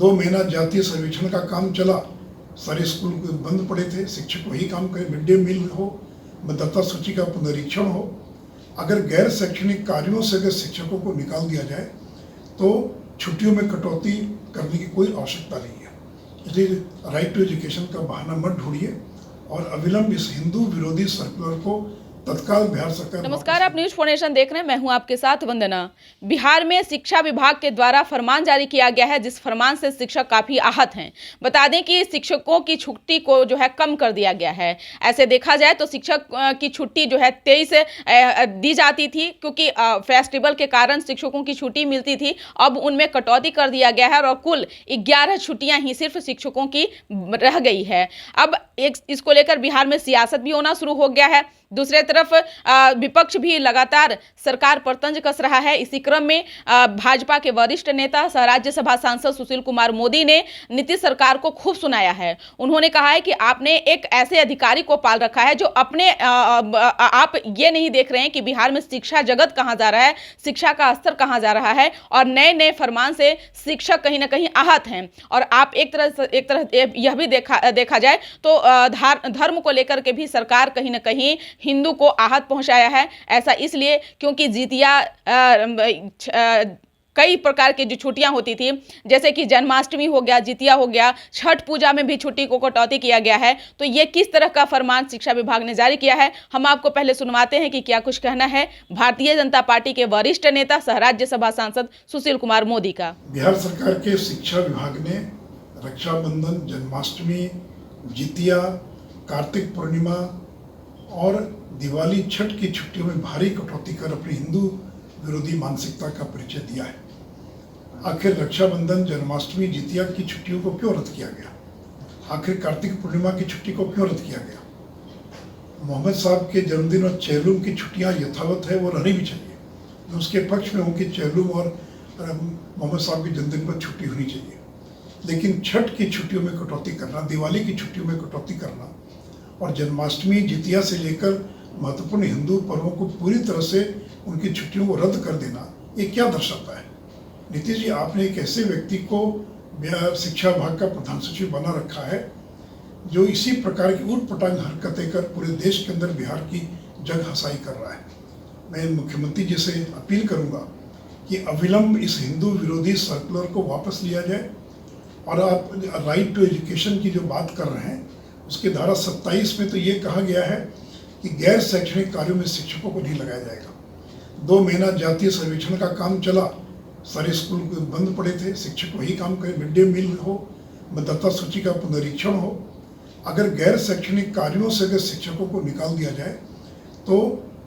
2 महीना जातीय सर्वेक्षण का काम चला, सारे स्कूल बंद पड़े थे, शिक्षक वही काम करे, मिड डे मील हो, मतदाता सूची का पुनरीक्षण हो। अगर गैर शैक्षणिक कार्यों से अगर शिक्षकों को निकाल दिया जाए तो छुट्टियों में कटौती करने की कोई आवश्यकता नहीं है। इसलिए राइट टू एजुकेशन का बहाना मत ढूंढिए और अविलंब इस हिंदू विरोधी सर्कुलर को तत्काल बिहार सरकार। नमस्कार, आप न्यूज फाउंडेशन देख रहे हैं, मैं हूं आपके साथ वंदना। बिहार में शिक्षा विभाग के द्वारा फरमान जारी किया गया है, जिस फरमान से शिक्षक काफी आहत हैं। बता दें कि शिक्षकों की छुट्टी को जो है कम कर दिया गया है। ऐसे देखा जाए तो शिक्षक की छुट्टी जो है 23 दी जाती थी, क्योंकि फेस्टिवल के कारण शिक्षकों की छुट्टी मिलती थी। अब उनमें कटौती कर दिया गया है और कुल 11 छुट्टियां ही सिर्फ शिक्षकों की रह गई है। अब इसको लेकर बिहार में सियासत भी होना शुरू हो गया है। दूसरे तरफ विपक्ष भी लगातार सरकार पर तंज कस रहा है। इसी क्रम में भाजपा के वरिष्ठ नेता सह राज्यसभा सांसद सुशील कुमार मोदी ने नीतीश सरकार को खूब सुनाया है। उन्होंने कहा है कि आपने एक ऐसे अधिकारी को पाल रखा है जो अपने आप ये नहीं देख रहे हैं कि बिहार में शिक्षा जगत कहां जा रहा है, शिक्षा का स्तर कहां जा रहा है, और नए नए फरमान से शिक्षक कहीं ना कहीं आहत हैं। और आप एक तरह यह भी देखा जाए तो धर्म को लेकर के भी सरकार कहीं ना कहीं हिंदू को आहत पहुंचाया है। ऐसा इसलिए क्योंकि जितिया कई प्रकार की जो छुट्टियां होती थी, जैसे कि जन्माष्टमी हो गया, जितिया हो गया, छठ पूजा में भी छुट्टी को कटौती किया गया है। तो ये किस तरह का फरमान शिक्षा विभाग ने जारी किया है, हम आपको पहले सुनवाते हैं कि क्या कुछ कहना है भारतीय जनता पार्टी के वरिष्ठ नेता सह राज्यसभा सांसद सुशील कुमार मोदी का। बिहार सरकार के शिक्षा विभाग ने रक्षाबंधन, जन्माष्टमी, जितिया, कार्तिक पूर्णिमा और दिवाली, छठ की छुट्टियों में भारी कटौती कर अपनी हिंदू विरोधी मानसिकता का परिचय दिया है। आखिर रक्षाबंधन, जन्माष्टमी, जितिया की छुट्टियों को क्यों रद्द किया गया? आखिर कार्तिक पूर्णिमा की छुट्टी को क्यों रद्द किया गया? मोहम्मद साहब के जन्मदिन और चेहलुम की छुट्टियां यथावत है, वो रहनी भी चाहिए। मैं उसके पक्ष में हूँ कि चेहलुम और मोहम्मद साहब के जन्मदिन पर छुट्टी होनी चाहिए, लेकिन छठ की छुट्टियों में कटौती करना, दिवाली की छुट्टियों में कटौती करना और जन्माष्टमी, जितिया से लेकर महत्वपूर्ण हिंदू पर्वों को पूरी तरह से उनकी छुट्टियों को रद्द कर देना, ये क्या दर्शाता है? नीतीश जी, आपने एक ऐसे व्यक्ति को शिक्षा विभाग का प्रधान सचिव बना रखा है जो इसी प्रकार की ऊटपटांग हरकतें कर पूरे देश के अंदर बिहार की जग हंसाई कर रहा है। मैं मुख्यमंत्री जी से अपील करूंगा कि अविलंब इस हिंदू विरोधी सर्कुलर को वापस लिया जाए। और आप राइट टू एजुकेशन की जो बात कर रहे हैं, उसके धारा 27 में तो ये कहा गया है कि गैर शैक्षणिक कार्यों में शिक्षकों को नहीं लगाया जाएगा। 2 महीना जातीय सर्वेक्षण का काम चला, सारे स्कूल बंद पड़े थे, शिक्षक वही काम करे, मिड डे मील हो, मतदाता सूची का पुनरीक्षण हो। अगर गैर शैक्षणिक कार्यों से अगर शिक्षकों को निकाल दिया जाए तो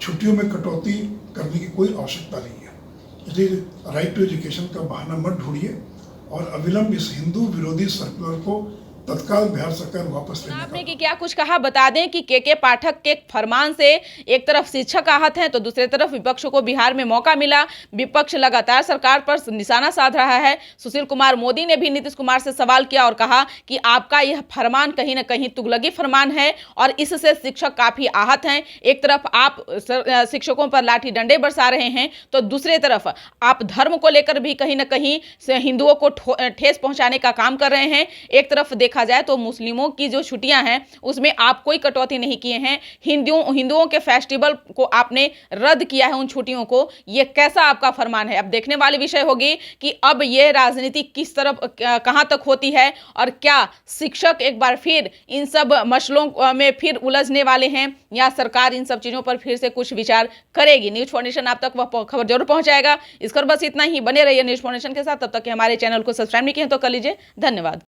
छुट्टियों में कटौती करने की कोई आवश्यकता नहीं है। इसलिए राइट टू एजुकेशन का बहाना मत ढूंढिए और अविलंब इस हिंदू विरोधी सर्कुलर को तत्काल बिहार सरकार वापस लेने आपने कि क्या कुछ कहा। बता दें कि के पाठक के फरमान से एक तरफ शिक्षक आहत हैं तो दूसरी तरफ विपक्ष को बिहार में मौका मिला। विपक्ष लगातार सरकार पर निशाना साध रहा है। सुशील कुमार मोदी ने भी नीतीश कुमार से सवाल किया और कहा कि आपका यह फरमान कहीं ना कहीं तुगलकी फरमान है और इससे शिक्षक काफी आहत हैं। एक तरफ आप शिक्षकों पर लाठी डंडे बरसा रहे हैं तो दूसरी तरफ आप धर्म को लेकर भी कहीं ना कहीं हिंदुओं को ठेस पहुंचाने का काम कर रहे हैं। एक तरफ देखा जाए तो मुस्लिमों की जो छुट्टियां हैं उसमें आप कोई कटौती नहीं किए हैं। हिंदुओं के फेस्टिवल को आपने रद्द किया है, उन छुट्टियों को। यह कैसा आपका फरमान है? अब देखने वाली विषय होगी कि अब यह राजनीति किस तरफ कहां तक होती है और क्या शिक्षक एक बार फिर इन सब मसलों में फिर उलझने वाले हैं या सरकार इन सब चीजों पर फिर से कुछ विचार करेगी। न्यूज फाउंडेशन आप तक वह खबर जरूर पहुंचाएगा। इस पर बस इतना ही। बने रहिए न्यूज फाउंडेशन के साथ। तब तक हमारे चैनल को सब्सक्राइब नहीं किए तो कर लीजिए। धन्यवाद।